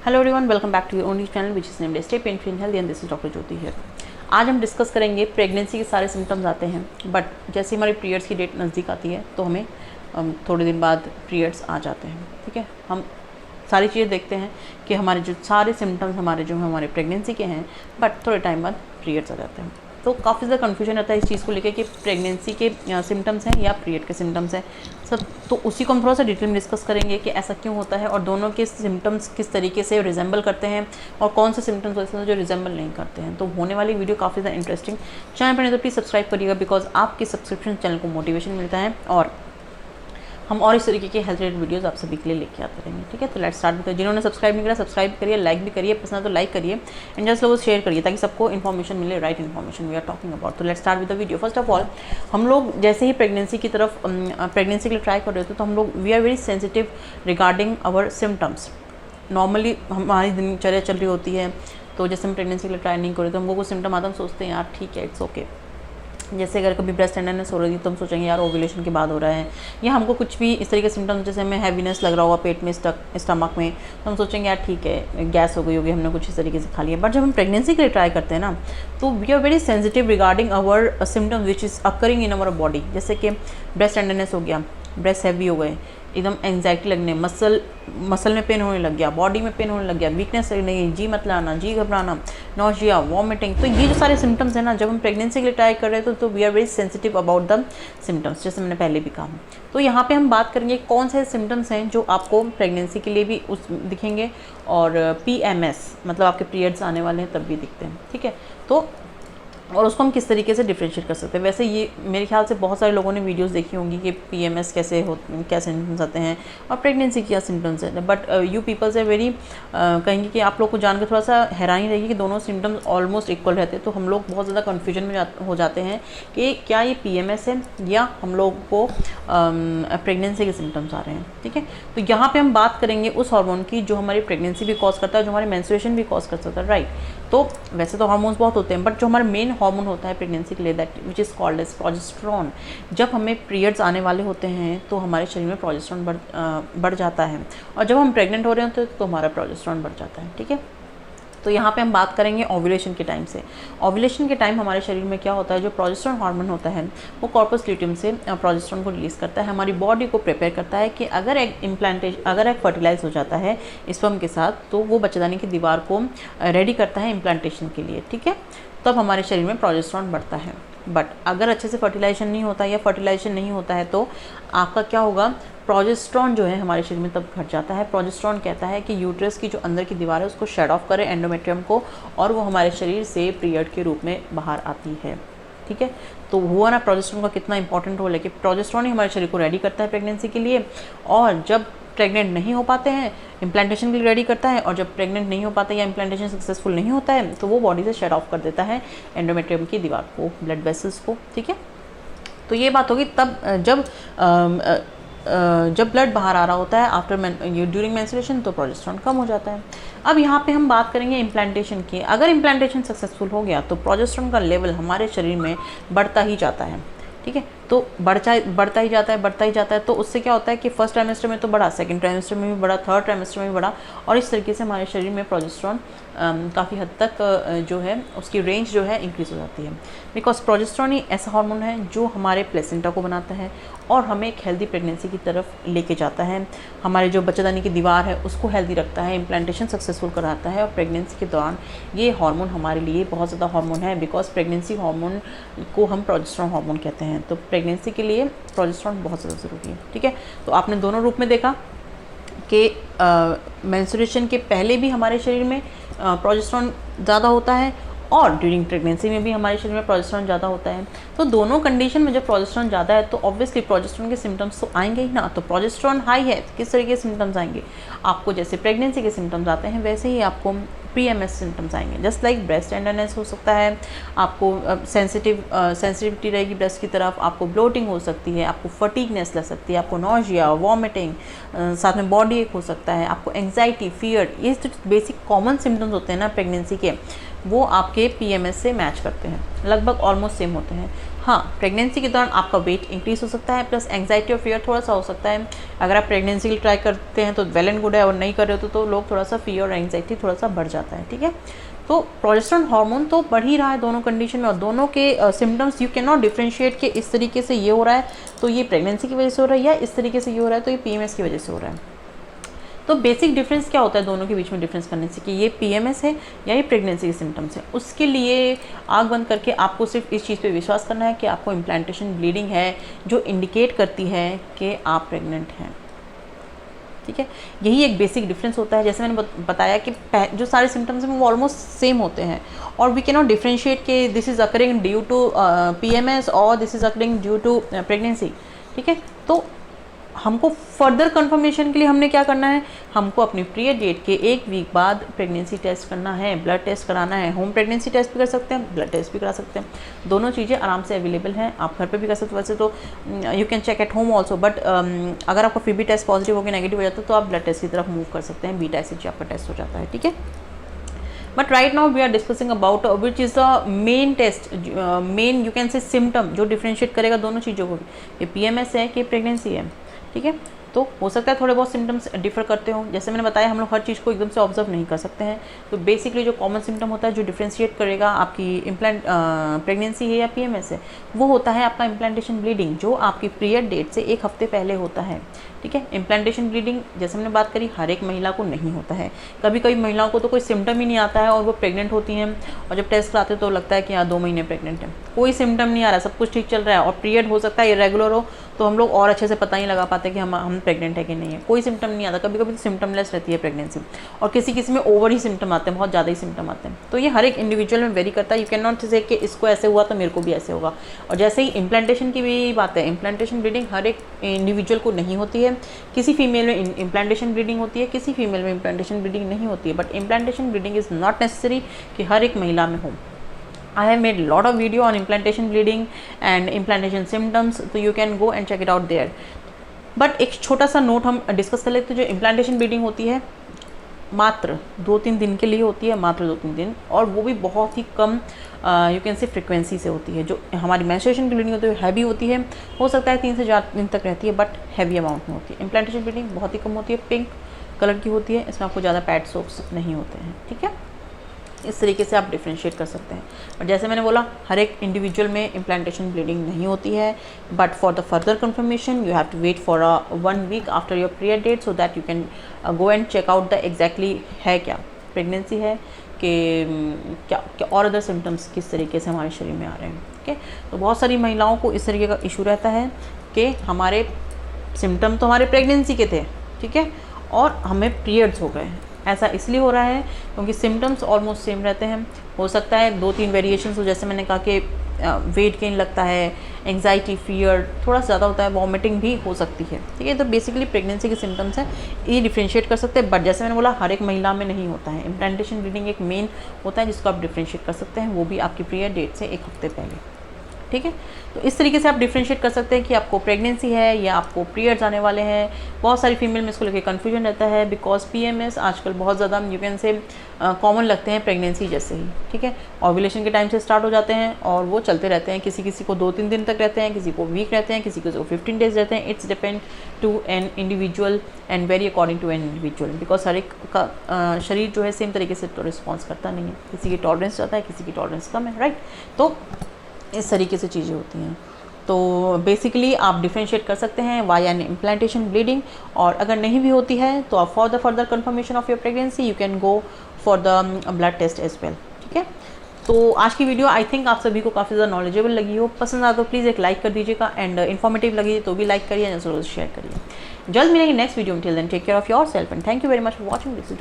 Hello everyone, welcome back to your own channel which is named stay pain free and healthy and this is doctor Jyoti here. आज हम discuss करेंगे pregnancy के सारे symptoms आते हैं, but जैसे हमारी पीरियड्स की डेट नज़दीक आती है तो हमें थोड़े दिन बाद पीरियड्स आ जाते हैं। ठीक है, हम सारी चीज़ें देखते हैं कि हमारे जो सारे सिम्टम्स हमारे प्रेगनेंसी के हैं, बट थोड़े टाइम बाद पीरियड्स आ जाते हैं। तो काफ़ी ज़्यादा कन्फ्यूजन रहता है इस चीज़ को लेकर कि प्रेगनेंसी के सिम्टम्स हैं या पीरियड के सिम्टम्स हैं सब। तो उसी को हम थोड़ा सा डिटेल में डिस्कस करेंगे कि ऐसा क्यों होता है और दोनों के सिम्टम्स किस तरीके से रिजेंबल करते हैं और कौन से सिम्टम्स ऐसे हैं जो रिजेंबल नहीं करते हैं। तो होने वाली वीडियो काफ़ी ज़्यादा इंटरेस्टिंग। चैनल पर नहीं तो प्लीज़ सब्सक्राइब करिएगा, बिकॉज आपकी सब्सक्रिप्शन चैनल को मोटिवेशन मिलता है और हम और इस तरीके के हेल्थ रिलेटेड वीडियोस आप सभी के लिए लेके आते रहेंगे। ठीक है, तो लेट्स स्टार्ट विद। जिन्होंने सब्सक्राइब नहीं करा सब्सक्राइब करिए, लाइक भी करिए, पसंद तो लाइक करिए एंड जस्ट लोगों शेयर करिए ताकि सबको इन्फॉर्मेशन मिले, right information we are talking about. तो let's start with the video. First of all, हम लोग जैसे ही प्रेगनेंसी की तरफ प्रेगनेंसी के लिए ट्राई कर रहे होते तो हम लोग we are very sensitive regarding our symptoms. Normally हमारी दिनचर्या चल रही होती है, तो जैसे हम प्रेगनेंसी के लिए ट्राई नहीं कर रहे तो हमको कुछ सिम्टम आता है, हम सोचते हैं यार ठीक है, इट्स ओके। जैसे अगर कभी ब्रेस्ट टेंडरनेस हो रही है तो हम सोचेंगे यार ओव्यूलेशन के बाद हो रहा है, या हमको कुछ भी इस तरीके के सिम्टम्स, जैसे हमें हैवीनेस लग रहा होगा पेट में, स्टमक में, तो हम सोचेंगे यार ठीक है गैस हो गई होगी, हमने कुछ इस तरीके से खा लिया। बट जब हम प्रेगनेंसी के लिए ट्राई करते हैं ना, तो we are very sensitive regarding our symptoms which is occurring in our body. जैसे कि ब्रेस्ट टेंडरनेस हो गया, ब्रेस्ट हैवी हो गए, एकदम एंग्जाइटी लगने, मसल में पेन होने लग गया, बॉडी में पेन होने लग गया, वीकनेस लगने लगी, जी मत लाना, जी घबराना, नॉजिया, वॉमिटिंग। तो ये जो सारे सिम्टम्स हैं ना, जब हम प्रेगनेंसी के लिए ट्राई कर रहे थे तो we are very sensitive about the symptoms, जैसे मैंने पहले भी कहा। तो यहाँ पे हम बात करेंगे कौन से सिम्टम्स हैं जो आपको प्रेगनेंसी के लिए भी दिखेंगे और PMS मतलब आपके पीरियड्स आने वाले हैं तब भी दिखते हैं। ठीक है, तो और उसको हम किस तरीके से डिफ्रेंशिएट कर सकते हैं। वैसे ये मेरे ख्याल से बहुत सारे लोगों ने वीडियोस देखी होंगी कि PMS क्या सिम्टम्स आते हैं और प्रेगनेंसी क्या सिम्टम्स हैं, but you peoples are very कहेंगे कि आप लोग को जानकर थोड़ा सा हैरानी रहेगी कि दोनों सिम्टम्स ऑलमोस्ट इक्वल रहते हैं। तो हम लोग बहुत ज़्यादा कन्फ्यूजन में हो जाते हैं कि क्या ये PMS है या हम लोग को प्रेगनेंसी के सिम्टम्स आ रहे हैं। ठीक है, तो यहाँ पर हम बात करेंगे उस हार्मोन की जो हमारी प्रेगनेंसी भी कॉज करता है, जो हमारी मेंस्ट्रुएशन भी कॉज कर सकता है, राइट। तो वैसे तो हार्मोन्स बहुत होते हैं, बट जो हमारा मेन हार्मोन होता है प्रेगनेंसी के लिए, that which is called as progesterone. जब हमें पीरियड्स आने वाले होते हैं तो हमारे शरीर में प्रोजेस्टेरॉन बढ़ जाता है, और जब हम प्रेग्नेंट हो रहे होते हैं तो हमारा प्रोजेस्टेरॉन बढ़ जाता है। ठीक है, तो यहाँ पे हम बात करेंगे ओव्यूलेशन के टाइम से। ओव्यूलेशन के टाइम हमारे शरीर में क्या होता है, जो प्रोजेस्टेरॉन हार्मोन होता है वो कॉर्पस ल्यूटियम से प्रोजेस्टेरॉन को रिलीज़ करता है, हमारी बॉडी को प्रिपेयर करता है कि अगर एग फर्टिलाइज हो जाता है स्पर्म के साथ तो वो बच्चेदानी की दीवार को रेडी करता है इम्प्लांटेशन के लिए। ठीक है, तब हमारे शरीर में प्रोजेस्टेरॉन बढ़ता है। बट अगर अच्छे से फर्टिलाइजेशन नहीं होता या फर्टिलाइजेशन नहीं होता है तो आपका क्या होगा, प्रोजेस्टेरॉन जो है हमारे शरीर में तब घट जाता है। प्रोजेस्टेरॉन कहता है कि यूट्रस की जो अंदर की दीवार है उसको शेड ऑफ करे, एंडोमेट्रियम को, और वो हमारे शरीर से पीरियड के रूप में बाहर आती है। ठीक है, तो हुआ ना प्रोजेस्टेरॉन का कितना इंपॉर्टेंट रोल है कि प्रोजेस्टेरॉन ही हमारे शरीर को रेडी करता है प्रेगनेंसी के लिए, और जब प्रेग्नेंट नहीं हो पाते हैं इम्प्लांटेशन के लिए रेडी करता है, और जब प्रेग्नेंट नहीं हो पाते या इम्प्लांटेशन सक्सेसफुल नहीं होता है तो वो बॉडी से शेड ऑफ कर देता है एंडोमेट्रियम की दीवार को, ब्लड वेसल्स को। ठीक है, तो ये बात होगी तब जब ब्लड बाहर आ रहा होता है आफ्टर ड्यूरिंग मेंस्ट्रुएशन तो प्रोजेस्टेरॉन कम हो जाता है। अब यहाँ पे हम बात करेंगे इम्प्लांटेशन की। अगर इम्प्लांटेशन सक्सेसफुल हो गया तो प्रोजेस्टेरॉन का लेवल हमारे शरीर में बढ़ता ही जाता है। ठीक है, तो बढ़ता ही जाता है। तो उससे क्या होता है कि फर्स्ट ट्राइमेस्टर में तो बढ़ा, सेकंड ट्राइमेस्टर में भी बढ़ा, थर्ड ट्राइमेस्टर में भी बढ़ा, और इस तरीके से हमारे शरीर में प्रोजेस्टेरॉन काफ़ी हद तक जो है उसकी रेंज जो है इंक्रीज़ हो जाती है। बिकॉज प्रोजेस्टेरॉन ही ऐसा हार्मोन है जो हमारे प्लेसेंटा को बनाता है और हमें एक हेल्दी प्रेगनेंसी की तरफ लेके जाता है, हमारे जो बच्चेदानी की दीवार है उसको हेल्दी रखता है, इम्प्लांटेशन सक्सेसफुल कराता है। और प्रेगनेंसी के दौरान ये हार्मोन हमारे लिए बहुत ज़्यादा हार्मोन है, बिकॉज प्रेगनेंसी हार्मोन को हम प्रोजेस्टेरॉन हार्मोन कहते हैं। तो प्रेगनेंसी के लिए प्रोजेस्टेरॉन बहुत ज़्यादा ज़रूरी है। ठीक है, तो आपने दोनों रूप में देखा कि मेंस्ट्रुएशन के पहले भी हमारे शरीर में प्रोजेस्टेरॉन ज़्यादा होता है और ड्यूरिंग प्रेगनेंसी में भी हमारे शरीर में प्रोजेस्टेरॉन ज़्यादा होता है। तो दोनों कंडीशन में जब प्रोजेस्टेरॉन ज़्यादा है तो ऑब्वियसली प्रोजेस्टेरॉन के सिम्टम्स तो आएंगे ही ना। तो प्रोजेस्टेरॉन हाई है तो किस तरीके के सिम्टम्स आएंगे, आपको जैसे प्रेगनेंसी के सिम्टम्स आते हैं वैसे ही आपको PMS सिम्टम्स आएंगे। जस्ट लाइक ब्रेस्ट टेंडरनेस हो सकता है, आपको सेंसिटिविटी रहेगी ब्रेस्ट की तरफ, आपको ब्लोटिंग हो सकती है, आपको फटीगनेस लग सकती है, आपको नॉजिया, वॉमिटिंग, साथ में बॉडी एक हो सकता है, आपको एंग्जाइटी, फियर, ये जो बेसिक कॉमन सिम्टम्स होते हैं ना प्रेगनेंसी के, वो आपके PMS से मैच करते हैं, लगभग ऑलमोस्ट सेम होते हैं। हाँ, प्रेगनेंसी के दौरान आपका वेट इंक्रीज हो सकता है, प्लस एंग्जाइटी और फियर थोड़ा सा हो सकता है। अगर आप प्रेगनेंसी के लिए ट्राई करते हैं तो वेल एंड गुड है, और नहीं कर रहे हो तो लोग थोड़ा सा फियर और एंग्जाइटी थोड़ा सा बढ़ जाता है, ठीक है। तो प्रोजेस्टेरोन हार्मोन तो बढ़ ही रहा है दोनों कंडीशन में, और दोनों के symptoms you can not differentiate कि इस तरीके से ये हो रहा है तो ये प्रेगनेंसी की वजह से हो रहा है, या इस तरीके से ये हो रहा है तो ये PMS की वजह से हो रहा है। तो बेसिक डिफरेंस क्या होता है दोनों के बीच में डिफरेंस करने से कि ये PMS है या ये प्रेगनेंसी के सिम्टम्स है। उसके लिए आँख बंद करके आपको सिर्फ इस चीज़ पे विश्वास करना है कि आपको इम्प्लांटेशन ब्लीडिंग है जो इंडिकेट करती है कि आप प्रेग्नेंट हैं, ठीक है। यही एक बेसिक डिफरेंस होता है। जैसे मैंने बताया कि जो सारे सिम्टम्स हैं वो ऑलमोस्ट सेम होते हैं, और वी कैन नॉट डिफ्रेंशिएट कि this is occurring due to PMS और this is occurring due to pregnancy, ठीक है। तो हमको फर्दर कंफर्मेशन के लिए हमने क्या करना है, हमको अपनी पीरियड डेट के 1 वीक बाद प्रेगनेंसी टेस्ट करना है, ब्लड टेस्ट कराना है। होम प्रेगनेंसी टेस्ट भी कर सकते हैं, ब्लड टेस्ट भी करा सकते हैं, दोनों चीज़ें आराम से अवेलेबल हैं, आप घर पे भी कर सकते हो। वैसे तो you can check at home also, but अगर आपका फिर भी टेस्ट पॉजिटिव हो गया, नेगेटिव हो जाता है तो आप ब्लड टेस्ट की तरफ मूव कर सकते हैं, बीटा एसिड आपका टेस्ट हो जाता है, ठीक है। But right now we are discussing about which is the main test, main you can say symptom जो डिफ्रेंशिएट करेगा दोनों चीज़ों को, ये PMS है कि प्रेगनेंसी है, ठीक है। तो हो सकता है थोड़े बहुत सिम्टम्स डिफर करते हो, जैसे मैंने बताया हम लोग हर चीज़ को एकदम से ऑब्जर्व नहीं कर सकते हैं। तो बेसिकली जो कॉमन सिम्टम होता है जो डिफ्रेंशिएट करेगा आपकी प्रेगनेंसी है या PMS है, वो होता है आपका इम्प्लांटेशन ब्लीडिंग, जो आपकी पीरियड डेट से 1 हफ्ते पहले होता है, ठीक है। इम्प्लांटेशन ब्लीडिंग जैसे मैंने बात करी हर एक महिला को नहीं होता है, कभी कभी महिलाओं को तो कोई सिम्टम ही नहीं आता है और वो प्रेग्नेंट होती हैं, और जब टेस्ट कराते हैं तो लगता है कि हाँ 2 महीने प्रेग्नेंट है, कोई सिम्टम नहीं आ रहा, सब कुछ ठीक चल रहा है, और पीरियड हो सकता है इरेगुलर हो तो हम लोग और अच्छे से पता नहीं लगा पाते कि हम प्रेग्नेंट है कि नहीं है, कोई सिम्टम नहीं आता। कभी कभी तो सिम्टमलेस रहती है प्रेगनेंसी, और किसी किसी में ओवर ही सिम्टम आते हैं, बहुत ज़्यादा ही सिम्टम आते हैं। तो ये हर एक इंडिविजुअल में वेरी करता है, यू कैन नॉट से कि इसको ऐसे हुआ तो मेरे को भी ऐसे होगा। और जैसे ही इम्प्लांटेशन की भी बात है, इम्प्लांटेशन ब्लीडिंग हर एक इंडिविजुअल को नहीं होती है, किसी फीमेल में इम्प्लांटेशन ब्लीडिंग होती है, किसी फीमेल में इम्प्लांटेशन ब्लीडिंग नहीं होती है, but implantation bleeding is not necessary कि हर एक महिला में हो। I have made a lot of video on implantation bleeding and implantation symptoms, तो you can go and check it out there. But एक छोटा सा नोट हम डिस्कस कर लेते हैं। जो इम्प्लांटेशन ब्लीडिंग होती है मात्र 2-3 दिन के लिए होती है, मात्र 2-3 दिन, और वो भी बहुत ही कम यू कैन से फ्रिक्वेंसी से होती है। जो हमारी मेंस्ट्रुएशन की ब्लीडिंग होती है हैवी होती है, हो सकता है 3 से 4 दिन तक रहती है, बट हैवी अमाउंट में होती है। इम्प्लांटेशन ब्लीडिंग बहुत ही कम होती है, पिंक कलर की होती है, इसमें आपको ज़्यादा पैड सोक्स नहीं होते हैं, ठीक है। इस तरीके से आप डिफ्रेंशिएट कर सकते हैं। और जैसे मैंने बोला हर एक इंडिविजुअल में इम्प्लांटेशन ब्लीडिंग नहीं होती है, but for the further confirmation you have to wait for 1 week after your period date, so that you can go and check out the exactly है क्या प्रेगनेंसी है कि क्या और अदर सिम्टम्स किस तरीके से हमारे शरीर में आ रहे हैं, ठीक है। तो बहुत सारी महिलाओं को इस तरीके का इशू रहता है कि हमारे सिम्टम तो हमारे प्रेगनेंसी के थे, ठीक है, और हमें पीरियड्स हो गए। ऐसा इसलिए हो रहा है क्योंकि सिम्टम्स ऑलमोस्ट सेम रहते हैं। हो सकता है 2-3 वेरिएशंस हो, जैसे मैंने कहा कि वेट गेन लगता है, एंग्जाइटी फियर थोड़ा सा ज़्यादा होता है, वॉमिटिंग भी हो सकती है, ठीक है। तो बेसिकली प्रेगनेंसी के सिम्टम्स हैं, ये डिफ्रेंशिएट कर सकते हैं, बट जैसे मैंने बोला हर एक महिला में नहीं होता है। इम्प्लांटेशन ब्लीडिंग एक मेन होता है जिसको आप डिफ्रेंशिएट कर सकते हैं, वो भी आपकी पीरियड डेट से 1 हफ्ते पहले, ठीक है। तो इस तरीके से आप डिफ्रेंशिएट कर सकते हैं कि आपको प्रेगनेंसी है या आपको पीरियड्स आने वाले हैं। बहुत सारी फीमेल में इसको लेकर कन्फ्यूजन रहता है, बिकॉज PMS आजकल बहुत ज़्यादा यू कैन से कॉमन लगते हैं प्रेगनेंसी जैसे ही, ठीक है। ओव्यूलेशन के टाइम से स्टार्ट हो जाते हैं और वो चलते रहते हैं, किसी किसी को 2-3 दिन तक रहते हैं, किसी को वीक रहते हैं, किसी को 15 डेज रहते हैं। It's depend to an individual and very according to an individual, because हर एक का शरीर जो है सेम तरीके से तो रिस्पॉन्स करता नहीं है, किसी की टॉलरेंस ज़्यादा है, किसी की टॉलरेंस कम है, राइट। तो इस तरीके से चीज़ें होती हैं। तो बेसिकली आप डिफ्रेंशिएट कर सकते हैं वाया एन इम्प्लांटेशन ब्लीडिंग, और अगर नहीं भी होती है तो आप for the further confirmation of your pregnancy you can go for the blood test as well, ठीक है। तो आज की वीडियो आई थिंक आप सभी को काफ़ी ज़्यादा नॉलेजेबल लगी हो। पसंद आया तो प्लीज़ एक लाइक कर दीजिएगा, एंड इन्फॉर्मेटिव लगी तो भी लाइक करिए, जरूर शेयर करिए। जल्द मिलेंगे नेक्स्ट वीडियो में। Till then take care of yourself and thank you very much for watching this.